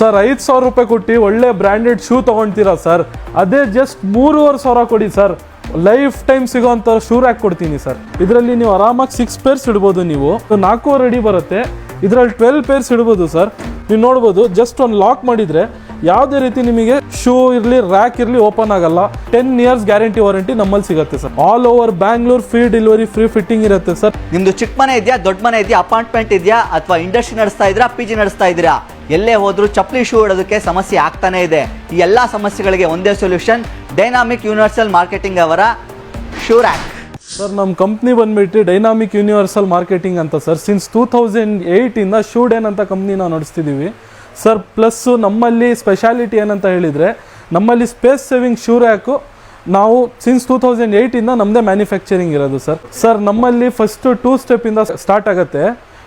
Sir 5,000 ರೂಪಾಯಿ ಕೊಟ್ಟು ಒಳ್ಳೆ ಬ್ರ್ಯಾಂಡೆಡ್ ಶೂ ತೊಗೊಳ್ತೀರಾ ಸರ್, ಅದೇ ಜಸ್ಟ್ 3,500 ಕೊಡಿ ಸರ್, ಲೈಫ್ ಟೈಮ್ ಸಿಗೋಂಥ ಶೂ ರ್ಯಾಕ್ ಕೊಡ್ತೀನಿ ಸರ್. ಇದರಲ್ಲಿ ನೀವು ಆರಾಮಾಗಿ 6 ಪೇರ್ಸ್ ಇಡ್ಬೋದು. ನೀವು 4 ಅಡಿ ಬರುತ್ತೆ, ಇದರಲ್ಲಿ 12 ಪೇರ್ಸ್ ಇಡ್ಬೋದು ಸರ್. ನೀವು ನೋಡ್ಬೋದು, ಜಸ್ಟ್ ಒಂದು ಲಾಕ್ ಮಾಡಿದರೆ ಯಾವುದೇ ರೀತಿ ನಿಮಗೆ ಶೂ ಇರಲಿ ರ್ಯಾಕ್ ಇರಲಿ ಓಪನ್ ಆಗಲ್ಲ. 10 ಇಯರ್ಸ್ ಗ್ಯಾರಂಟಿ ವಾರಂಟಿ ನಮ್ಮಲ್ಲಿ ಸಿಗುತ್ತೆ sir. All over Bangalore free delivery, free fitting ಇರುತ್ತೆ ಸರ್. ನಿಮ್ದು ಚಿಕ್ಕ ಮನೆ ಇದೆಯಾ, ದೊಡ್ಡ ಮನೆ ಇದೆಯಾ, ಅಪಾರ್ಟ್ಮೆಂಟ್ ಇದೆಯಾ, ಅಥವಾ ಇಂಡಸ್ಟ್ರಿ ನಡೆಸ್ತಾ ಇದ್ದೀರಾ, PG ನಡೆಸ್ತಾ ಇದ್ದೀರಾ, ಎಲ್ಲೇ ಹೋದ್ರೂ ಚಪ್ಪಲಿ ಶೂ ಇಡೋದಕ್ಕೆ ಸಮಸ್ಯೆ ಆಗ್ತಾನೆ ಇದೆ. ಈ ಎಲ್ಲ ಸಮಸ್ಯೆಗಳಿಗೆ ಒಂದೇ ಸೊಲ್ಯೂಷನ್, ಡೈನಾಮಿಕ್ ಯೂನಿವರ್ಸಲ್ ಮಾರ್ಕೆಟಿಂಗ್ ಅವರ ಶೂ ರ್ಯಾಕ್. ಸರ್ ನಮ್ಮ ಕಂಪ್ನಿ ಬಂದುಬಿಟ್ಟು ಡೈನಾಮಿಕ್ ಯೂನಿವರ್ಸಲ್ ಮಾರ್ಕೆಟಿಂಗ್ ಅಂತ ಸರ್. ಸಿನ್ಸ್ 2008 ಶೂ ಡೇನ್ ಅಂತ ಕಂಪ್ನಿ ನಾವು ನಡೆಸ್ತಿದ್ದೀವಿ ಸರ್. ಪ್ಲಸ್ಸು ನಮ್ಮಲ್ಲಿ ಸ್ಪೆಷಾಲಿಟಿ ಏನಂತ ಹೇಳಿದರೆ, ನಮ್ಮಲ್ಲಿ ಸ್ಪೇಸ್ ಸೇವಿಂಗ್ ಶೂ ರ್ಯಾಕು ನಾವು ಸಿನ್ಸ್ 2008 ನಮ್ಮದೇ ಮ್ಯಾನುಫ್ಯಾಕ್ಚರಿಂಗ್ ಇರೋದು ಸರ್. ಸರ್ ನಮ್ಮಲ್ಲಿ ಫಸ್ಟು 2 ಸ್ಟೆಪ್ಪಿಂದ ಸ್ಟಾರ್ಟ್ ಆಗುತ್ತೆ.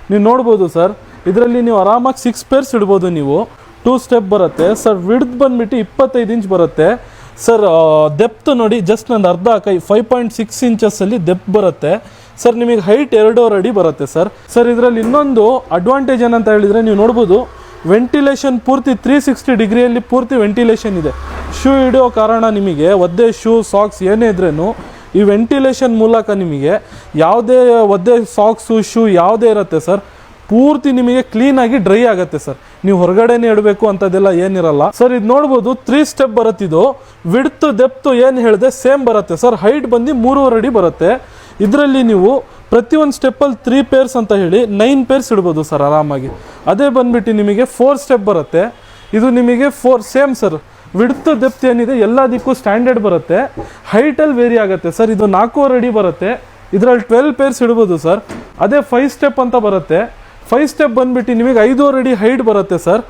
ನೀವು ನೋಡ್ಬೋದು ಸರ್, ಇದರಲ್ಲಿ ನೀವು ಆರಾಮಾಗಿ 6 ಪೇರ್ಸ್ ಇಡ್ಬೋದು. ನೀವು 2 ಸ್ಟೆಪ್ ಬರುತ್ತೆ ಸರ್. ವಿಡ್ತ್ ಬಂದುಬಿಟ್ಟು 25 ಇಂಚ್ ಬರುತ್ತೆ ಸರ್. ಡೆಪ್ತ್ ನೋಡಿ, ಜಸ್ಟ್ ನನ್ನ ಅರ್ಧ ಕೈ 5.6 ಇಂಚಸ್ಸಲ್ಲಿ ಡೆಪ್ತ್ ಬರುತ್ತೆ ಸರ್. ನಿಮಗೆ ಹೈಟ್ 2.5 ಅಡಿ ಬರುತ್ತೆ ಸರ್. ಸರ್ ಇದರಲ್ಲಿ ಇನ್ನೊಂದು ಅಡ್ವಾಂಟೇಜ್ ಏನಂತ ಹೇಳಿದರೆ, ನೀವು ನೋಡ್ಬೋದು ವೆಂಟಿಲೇಷನ್ ಪೂರ್ತಿ 360 ಡಿಗ್ರಿಯಲ್ಲಿ ಪೂರ್ತಿ ವೆಂಟಿಲೇಷನ್ ಇದೆ. ಶೂ ಇಡೋ ಕಾರಣ ನಿಮಗೆ ಒದ್ದೆ ಶೂ ಸಾಕ್ಸ್ ಏನೇ ಇದ್ರೂ ಈ ವೆಂಟಿಲೇಷನ್ ಮೂಲಕ ನಿಮಗೆ ಯಾವುದೇ ಒದ್ದೆ ಸಾಕ್ಸು ಶೂ ಯಾವುದೇ ಇರುತ್ತೆ ಸರ್, ಪೂರ್ತಿ ನಿಮಗೆ ಕ್ಲೀನಾಗಿ ಡ್ರೈ ಆಗುತ್ತೆ ಸರ್. ನೀವು ಹೊರಗಡೆನೇ ಇಡಬೇಕು ಅಂತದೆಲ್ಲ ಏನಿರಲ್ಲ ಸರ್. ಇದು ನೋಡ್ಬೋದು 3 ಸ್ಟೆಪ್ ಬರುತ್ತಿದ್ದು. ವಿಡ್ತ್ ಡೆಪ್ತ್ ಏನು ಹೇಳಿದೆ ಸೇಮ್ ಬರುತ್ತೆ ಸರ್. ಹೈಟ್ ಬಂದು 3.5 ಅಡಿ ಬರುತ್ತೆ. ಇದರಲ್ಲಿ ನೀವು ಪ್ರತಿಯೊಂದು ಸ್ಟೆಪ್ಪಲ್ಲಿ 3 ಪೇರ್ಸ್ ಅಂತ ಹೇಳಿ 9 ಪೇರ್ಸ್ ಇಡ್ಬೋದು ಸರ್ ಆರಾಮಾಗಿ. ಅದೇ ಬಂದುಬಿಟ್ಟು ನಿಮಗೆ 4 ಸ್ಟೆಪ್ ಬರುತ್ತೆ. ಇದು ನಿಮಗೆ 4 ಸೇಮ್ ಸರ್. ವಿಡ್ತ್ ಡೆಪ್ತ್ ಏನಿದೆ ಎಲ್ಲದಕ್ಕೂ ಸ್ಟ್ಯಾಂಡರ್ಡ್ ಬರುತ್ತೆ. ಹೈಟಲ್ಲಿ ವೇರಿ ಆಗುತ್ತೆ ಸರ್. ಇದು 4.5 ಅಡಿ ಬರುತ್ತೆ. ಇದರಲ್ಲಿ 12 ಪೇರ್ಸ್ ಇಡ್ಬೋದು ಸರ್. ಅದೇ 5 ಸ್ಟೆಪ್ ಅಂತ ಬರುತ್ತೆ. 5 ಸ್ಟೆಪ್ ಬಂದುಬಿಟ್ಟು ನಿಮಗೆ 5.5 ಅಡಿ ಹೈಟ್ ಬರುತ್ತೆ ಸರ್.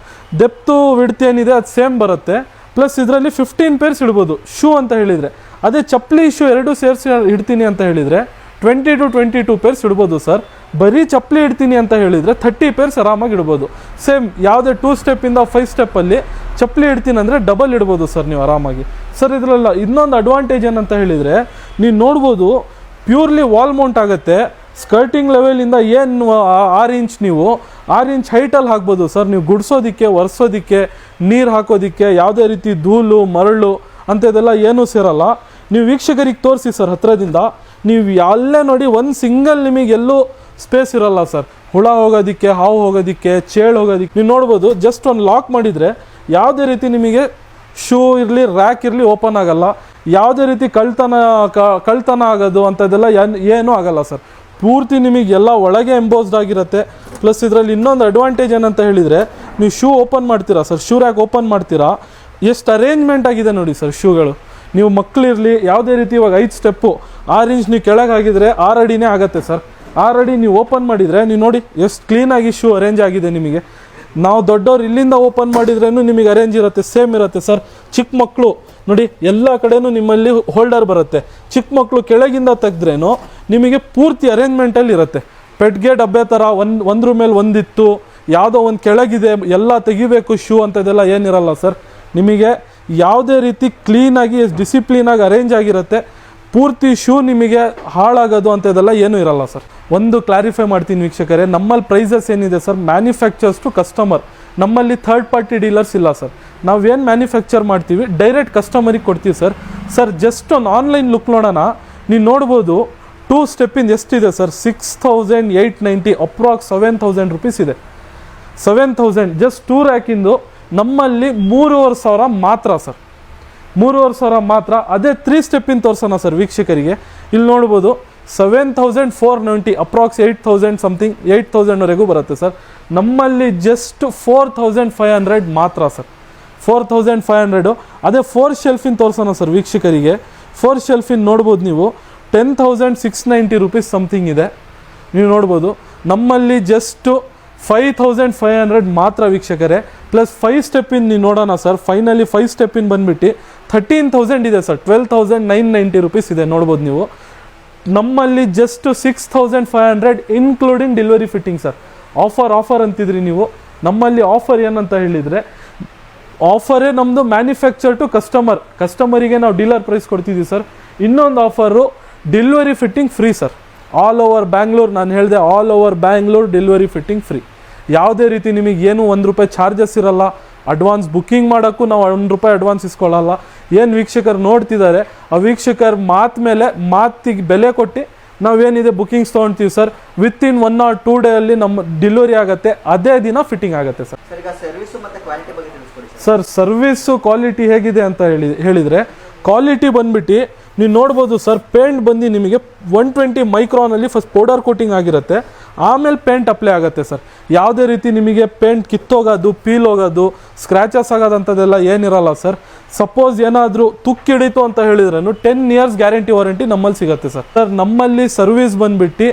ಡೆಪ್ತು ವಿಡ್ತ್ ಏನಿದೆ ಅದು ಸೇಮ್ ಬರುತ್ತೆ. ಪ್ಲಸ್ ಇದರಲ್ಲಿ 15 ಪೇರ್ಸ್ ಇಡ್ಬೋದು ಶೂ ಅಂತ ಹೇಳಿದರೆ. ಅದೇ ಚಪ್ಪಲಿ ಶೂ 2 ಸೇರಿಸಿ ಇಡ್ತೀನಿ ಅಂತ ಹೇಳಿದರೆ 20 to 22 ಪೇರ್ಸ್ ಇಡ್ಬೋದು ಸರ್. ಬರೀ ಚಪ್ಪಲಿ ಇಡ್ತೀನಿ ಅಂತ ಹೇಳಿದರೆ 30 ಪೇರ್ಸ್ ಆರಾಮಾಗಿ ಇಡ್ಬೋದು. ಸೇಮ್ ಯಾವುದೇ 2 ಸ್ಟೆಪ್ಪಿಂದ 5 ಸ್ಟೆಪ್ಪಲ್ಲಿ ಚಪ್ಪಲಿ ಇಡ್ತೀನಿ ಅಂದರೆ ಡಬಲ್ ಇಡ್ಬೋದು ಸರ್ ನೀವು ಆರಾಮಾಗಿ. ಸರ್ ಇದರಲ್ಲ ಇನ್ನೊಂದು ಅಡ್ವಾಂಟೇಜ್ ಏನಂತ ಹೇಳಿದರೆ, ನೀವು ನೋಡ್ಬೋದು ಪ್ಯೂರ್ಲಿ ವಾಲ್ ಮೌಂಟ್ ಆಗುತ್ತೆ. ಸ್ಕರ್ಟಿಂಗ್ ಲೆವೆಲಿಂದ ಏನು 6 ಇಂಚ್ ನೀವು 6 ಇಂಚ್ ಹೈಟಲ್ಲಿ ಹಾಕ್ಬೋದು ಸರ್. ನೀವು ಗುಡಿಸೋದಕ್ಕೆ, ಒರೆಸೋದಕ್ಕೆ, ನೀರು ಹಾಕೋದಕ್ಕೆ ಯಾವುದೇ ರೀತಿ ಧೂಳು ಮರಳು ಅಂಥದ್ದೆಲ್ಲ ಏನೂ ಸೇರಲ್ಲ. ನೀವು ವೀಕ್ಷಕರಿಗೆ ತೋರಿಸಿ ಸರ್ ಹತ್ತಿರದಿಂದ. ನೀವು ಅಲ್ಲೇ ನೋಡಿ, ಒಂದು ಸಿಂಗಲ್ ನಿಮಗೆ ಎಲ್ಲೂ ಸ್ಪೇಸ್ ಇರಲ್ಲ ಸರ್. ಹುಳ ಹೋಗೋದಕ್ಕೆ, ಹಾವು ಹೋಗೋದಕ್ಕೆ, ಚೇಳು ಹೋಗೋದಕ್ಕೆ. ನೀವು ನೋಡ್ಬೋದು, ಜಸ್ಟ್ ಒಂದು ಲಾಕ್ ಮಾಡಿದರೆ ಯಾವುದೇ ರೀತಿ ನಿಮಗೆ ಶೂ ಇರಲಿ ರ್ಯಾಕ್ ಇರಲಿ ಓಪನ್ ಆಗಲ್ಲ. ಯಾವುದೇ ರೀತಿ ಕಳ್ತನ ಆಗೋದು ಅಂಥದ್ದೆಲ್ಲ ಏನೂ ಆಗಲ್ಲ ಸರ್. ಪೂರ್ತಿ ನಿಮಗೆ ಎಲ್ಲ ಒಳಗೆ ಎಂಬೋಸ್ಡ್ ಆಗಿರುತ್ತೆ. ಪ್ಲಸ್ ಇದರಲ್ಲಿ ಇನ್ನೊಂದು ಅಡ್ವಾಂಟೇಜ್ ಏನಂತ ಹೇಳಿದರೆ, ನೀವು ಶೂ ಓಪನ್ ಮಾಡ್ತೀರಾ ಸರ್, ಶೂ ರ್ಯಾಕ್ ಓಪನ್ ಮಾಡ್ತೀರಾ, ಎಷ್ಟು ಅರೇಂಜ್ಮೆಂಟ್ ಆಗಿದೆ ನೋಡಿ ಸರ್ ಶೂಗಳು. ನೀವು ಮಕ್ಕಳಿರಲಿ ಯಾವುದೇ ರೀತಿ ಇವಾಗ 5 ಸ್ಟೆಪ್ಪು 6 ಇಂಚ್ ನೀವು ಕೆಳಗೆ ಆಗಿದ್ರೆ 6 ಅಡಿನೇ ಆಗುತ್ತೆ ಸರ್. 6 ಅಡಿ ನೀವು ಓಪನ್ ಮಾಡಿದರೆ ನೀವು ನೋಡಿ ಎಷ್ಟು ಕ್ಲೀನಾಗಿ ಶೂ ಅರೇಂಜ್ ಆಗಿದೆ ನಿಮಗೆ. ನಾವು ದೊಡ್ಡವ್ರು ಇಲ್ಲಿಂದ ಓಪನ್ ಮಾಡಿದ್ರೂ ನಿಮಗೆ ಅರೇಂಜ್ ಇರುತ್ತೆ, ಸೇಮ್ ಇರುತ್ತೆ ಸರ್. ಚಿಕ್ಕ ಮಕ್ಕಳು ನೋಡಿ ಎಲ್ಲ ಕಡೆನೂ ನಿಮ್ಮಲ್ಲಿ ಹೋಲ್ಡರ್ ಬರುತ್ತೆ. ಚಿಕ್ಕ ಮಕ್ಕಳು ಕೆಳಗಿಂದ ತೆಗೆದ್ರೇನು ನಿಮಗೆ ಪೂರ್ತಿ ಅರೇಂಜ್ಮೆಂಟಲ್ಲಿ ಇರುತ್ತೆ. ಪೆಟ್ಗೆ ಡಬ್ಬೆ ಥರ ಒಂದ್ರ ಮೇಲೆ ಒಂದಿತ್ತು, ಯಾವುದೋ ಒಂದು ಕೆಳಗಿದೆ ಎಲ್ಲ ತೆಗಿಬೇಕು ಶೂ ಅಂಥದ್ದೆಲ್ಲ ಏನಿರಲ್ಲ ಸರ್. ನಿಮಗೆ ಯಾವುದೇ ರೀತಿ ಕ್ಲೀನಾಗಿ ಡಿಸಿಪ್ಲಿನಾಗಿ ಅರೇಂಜ್ ಆಗಿರುತ್ತೆ. ಪೂರ್ತಿ ಶೂ ನಿಮಗೆ ಹಾಳಾಗೋದು ಅಂಥದ್ದೆಲ್ಲ ಏನೂ ಇರಲ್ಲ ಸರ್. ಒಂದು ಕ್ಲಾರಿಫೈ ಮಾಡ್ತೀನಿ ವೀಕ್ಷಕರೇ, ನಮ್ಮಲ್ಲಿ ಪ್ರೈಸಸ್ ಏನಿದೆ ಸರ್, ಮ್ಯಾನುಫ್ಯಾಕ್ಚರ್ಸ್ ಟು ಕಸ್ಟಮರ್. ನಮ್ಮಲ್ಲಿ ಥರ್ಡ್ ಪಾರ್ಟಿ ಡೀಲರ್ಸ್ ಇಲ್ಲ ಸರ್. ನಾವೇನು ಮ್ಯಾನುಫ್ಯಾಕ್ಚರ್ ಮಾಡ್ತೀವಿ ಡೈರೆಕ್ಟ್ ಕಸ್ಟಮರಿಗೆ ಕೊಡ್ತೀವಿ ಸರ್. ಸರ್ ಜಸ್ಟ್ ಒಂದು ಆನ್ಲೈನ್ ಲುಕ್ ನೋಡೋಣ. ನೀವು ನೋಡ್ಬೋದು 2 ಸ್ಟೆಪ್ಪಿಂದ ಎಷ್ಟಿದೆ ಸರ್, 6,890 ಅಪ್ರಾಕ್ಸ್ 7,000 ರೂಪೀಸ್ ಇದೆ. 7,000 ಜಸ್ಟ್ 2 ರ್ಯಾಕಿಂದು ನಮ್ಮಲ್ಲಿ 3,500 ಮಾತ್ರ ಸರ್. 3,500 ಮಾತ್ರ. ಅದೇ 3 ಸ್ಟೆಪ್ಪಿಂದ ತೋರಿಸೋಣ ಸರ್ ವೀಕ್ಷಕರಿಗೆ. ಇಲ್ಲಿ ನೋಡ್ಬೋದು 7,490 ಅಪ್ರಾಕ್ಸ್ 8,000 ಸಮಥಿಂಗ್ 8,000ವರೆಗೂ ಬರುತ್ತೆ ಸರ್. ನಮ್ಮಲ್ಲಿ ಜಸ್ಟ್ 4,500 ಮಾತ್ರ ಸರ್. 4,500. ಅದೇ 4 ಶೆಲ್ಫಿನ ತೋರಿಸೋಣ ಸರ್ ವೀಕ್ಷಕರಿಗೆ. 4 ಶೆಲ್ಫಿನ ನೋಡ್ಬೋದು ನೀವು 10,690 ರೂಪೀಸ್ ಸಮಥಿಂಗ್ ಇದೆ. ನೀವು ನೋಡ್ಬೋದು ನಮ್ಮಲ್ಲಿ ಜಸ್ಟ್ 5,500 ಮಾತ್ರ ವೀಕ್ಷಕರೇ. ಪ್ಲಸ್ 5 ಸ್ಟೆಪ್ಪಿನ ನೀವು ನೋಡೋಣ ಸರ್. ಫೈನಲಿ 5 ಸ್ಟೆಪ್ಪಿನ ಬಂದುಬಿಟ್ಟು 13,000 ಇದೆ ಸರ್. 12,990 ರೂಪೀಸ್ ಇದೆ ನೋಡ್ಬೋದು ನೀವು. ನಮ್ಮಲ್ಲಿ just 6,500 including delivery fitting sir. Offer ಅಂತಿದ್ರಿ ನೀವು. ನಮ್ಮಲ್ಲಿ ಆಫರ್ ಏನಂತ ಹೇಳಿದರೆ, ಆಫರೇ ನಮ್ಮದು ಮ್ಯಾನುಫ್ಯಾಕ್ಚರ್ ಟು ಕಸ್ಟಮರಿಗೆ ನಾವು ಡೀಲರ್ ಪ್ರೈಸ್ ಕೊಡ್ತಿದ್ದೀವಿ ಸರ್. ಇನ್ನೊಂದು offer delivery fitting free sir. All over Bangalore, ನಾನು ಹೇಳಿದೆ all over Bangalore delivery fitting free. ಯಾವುದೇ ರೀತಿ ನಿಮಗೆ ಏನು 1 ರೂಪಾಯಿ ಚಾರ್ಜಸ್ ಇರಲ್ಲ. ಅಡ್ವಾನ್ಸ್ ಬುಕ್ಕಿಂಗ್ ಮಾಡೋಕ್ಕೂ ನಾವು ₹1 ಅಡ್ವಾನ್ಸ್ ಇಸ್ಕೊಳ್ಳಲ್ಲ. ಏನು ವೀಕ್ಷಕರು ನೋಡ್ತಿದ್ದಾರೆ ಆ ವೀಕ್ಷಕರ ಮಾತಿಗೆ ಬೆಲೆ ಕೊಟ್ಟು ನಾವೇನಿದೆ ಬುಕ್ಕಿಂಗ್ಸ್ ತೊಗೊಳ್ತೀವಿ ಸರ್. ವಿತಿನ್ 1 or 2 ಡೇಯಲ್ಲಿ ನಮ್ಮ ಡೆಲಿವರಿ ಆಗುತ್ತೆ, ಅದೇ ದಿನ ಫಿಟ್ಟಿಂಗ್ ಆಗುತ್ತೆ ಸರ್. ಸರ್, ಈಗ ಸರ್ವಿಸು ಮತ್ತು ಕ್ವಾಲಿಟಿ ಬಗ್ಗೆ ತಿಳಿಸ್ಕೊಡಿ ಸರ್. ಸರ್ವಿಸು ಕ್ವಾಲಿಟಿ ಹೇಗಿದೆ ಅಂತ ಹೇಳಿದರೆ ಕ್ವಾಲಿಟಿ ಬಂದ್ಬಿಟ್ಟು ನೀವು ನೋಡ್ಬೋದು ಸರ್. ಪೇಂಟ್ ಬಂದು ನಿಮಗೆ 120 ಮೈಕ್ರಾನಲ್ಲಿ ಫಸ್ಟ್ ಪೌಡರ್ ಕೋಟಿಂಗ್ ಆಗಿರುತ್ತೆ, ಆಮೇಲೆ ಪೇಂಟ್ ಅಪ್ಲೈ ಆಗುತ್ತೆ ಸರ್. ಯಾವುದೇ ರೀತಿ ನಿಮಗೆ ಪೇಂಟ್ ಕಿತ್ತೋಗೋದು, ಪೀಲ್ ಹೋಗೋದು, ಸ್ಕ್ರ್ಯಾಚಸ್ ಆಗೋದಂಥದ್ದೆಲ್ಲ ಏನಿರಲ್ಲ ಸರ್. ಸಪೋಸ್ ಏನಾದರೂ ತುಕ್ಕಿಡಿತು ಅಂತ ಹೇಳಿದ್ರೂ 10 years ಗ್ಯಾರಂಟಿ ವಾರಂಟಿ ನಮ್ಮಲ್ಲಿ ಸಿಗುತ್ತೆ ಸರ್. ಸರ್, ನಮ್ಮಲ್ಲಿ ಸರ್ವಿಸ್ ಬಂದ್ಬಿಟ್ಟು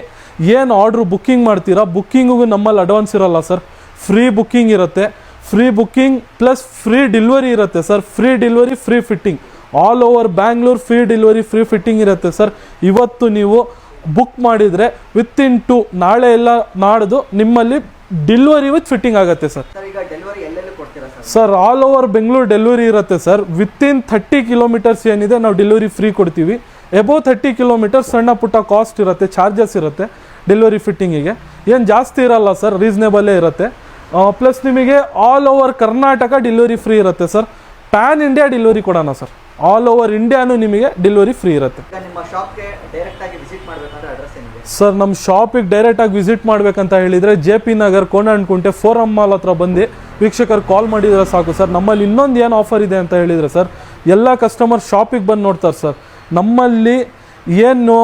ಏನು ಆರ್ಡ್ರು ಬುಕ್ಕಿಂಗ್ ಮಾಡ್ತೀರಾ, ಬುಕ್ಕಿಂಗಿಗೂ ನಮ್ಮಲ್ಲಿ ಅಡ್ವಾನ್ಸ್ ಇರಲ್ಲ ಸರ್. ಫ್ರೀ ಬುಕ್ಕಿಂಗ್ ಇರುತ್ತೆ, free booking plus free delivery ಇರುತ್ತೆ sir. Free delivery, free fitting, all over Bangalore free delivery, free fitting ಇರುತ್ತೆ ಸರ್. ಇವತ್ತು ನೀವು ಬುಕ್ ಮಾಡಿದರೆ ವಿತಿನ್ 2 ನಾಳೆ ಎಲ್ಲ ನಾಡ್ದು ನಿಮ್ಮಲ್ಲಿ ಡೆಲಿವರಿ ವಿತ್ ಫಿಟ್ಟಿಂಗ್ ಆಗುತ್ತೆ ಸರ್. ಈಗ ಡೆಲಿವರಿ ಎಲ್ಲೆಲ್ಲಿ ಕೊಡ್ತೀರಾ sir? Sir, all over Bengaluru delivery ಇರುತ್ತೆ ಸರ್. ವಿತಿನ್ 30 ಕಿಲೋಮೀಟರ್ಸ್ ಏನಿದೆ ನಾವು ಡೆಲಿವರಿ ಫ್ರೀ ಕೊಡ್ತೀವಿ. ಎಬೋವ್ 30 ಕಿಲೋಮೀಟರ್ಸ್ ಸಣ್ಣ ಪುಟ್ಟ ಕಾಸ್ಟ್ ಇರುತ್ತೆ, ಚಾರ್ಜಸ್ ಇರುತ್ತೆ ಡೆಲಿವರಿ ಫಿಟ್ಟಿಂಗಿಗೆ. ಏನು ಜಾಸ್ತಿ ಇರಲ್ಲ ಸರ್, ರೀಸನೇಬಲೇ ಇರುತ್ತೆ. ಪ್ಲಸ್ ನಿಮಗೆ all over Karnataka delivery free ಇರುತ್ತೆ ಸರ್. ಪ್ಯಾನ್ ಇಂಡಿಯಾ ಡೆಲಿವರಿ ಕೊಡೋಣ ಸರ್. ಆಲ್ ಓವರ್ ಇಂಡಿಯಾನು ನಿಮಗೆ ಡೆಲಿವರಿ ಫ್ರೀ ಇರುತ್ತೆ. ನಿಮ್ಮ ಶಾಪ್ಗೆ ಡೈರೆಕ್ಟಾಗಿ ವಿಸಿಟ್ ಮಾಡಬೇಕಂದ್ರೆ ಅಡ್ರೆಸ್ ಏನಿದೆ ಸರ್? ನಮ್ಮ ಶಾಪಿಗೆ ಡೈರೆಕ್ಟಾಗಿ ವಿಸಿಟ್ ಮಾಡಬೇಕಂತ ಹೇಳಿದರೆ JP Nagar Konanakunte forum mall ಹತ್ರ ಬಂದು ವೀಕ್ಷಕರು ಕಾಲ್ ಮಾಡಿದರೆ ಸಾಕು ಸರ್. ನಮ್ಮಲ್ಲಿ ಇನ್ನೊಂದು ಏನು ಆಫರ್ ಇದೆ ಅಂತ ಹೇಳಿದರೆ ಸರ್, ಎಲ್ಲ ಕಸ್ಟಮರ್ ಶಾಪಿಗೆ ಬಂದು ನೋಡ್ತಾರೆ ಸರ್. ನಮ್ಮಲ್ಲಿ ಏನು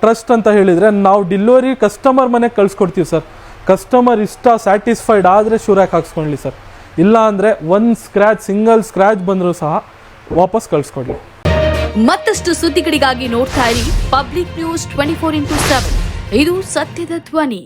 ಟ್ರಸ್ಟ್ ಅಂತ ಹೇಳಿದರೆ ನಾವು ಡೆಲಿವರಿ ಕಸ್ಟಮರ್ ಮನೆಗೆ ಕಳಿಸ್ಕೊಡ್ತೀವಿ ಸರ್. ಕಸ್ಟಮರ್ ಇಷ್ಟ ಸ್ಯಾಟಿಸ್ಫೈಡ್ ಆದರೆ ಶೂರಾಗಿ ಹಾಕ್ಸ್ಕೊಳ್ಳಿ ಸರ್. ಇಲ್ಲ ಅಂದರೆ ಸಿಂಗಲ್ ಸ್ಕ್ರ್ಯಾಚ್ ಬಂದರೂ ಸಹ ವಾಪಸ್ ಕಳಿಸ್ಕೊಡ್ಲಿ. ಮತ್ತಷ್ಟು ಸುದ್ದಿಗಳಿಗಾಗಿ ನೋಡ್ತಾ ಇರಿ ಪಬ್ಲಿಕ್ ನ್ಯೂಸ್ 24x7. ಇದು ಸತ್ಯದ ಧ್ವನಿ.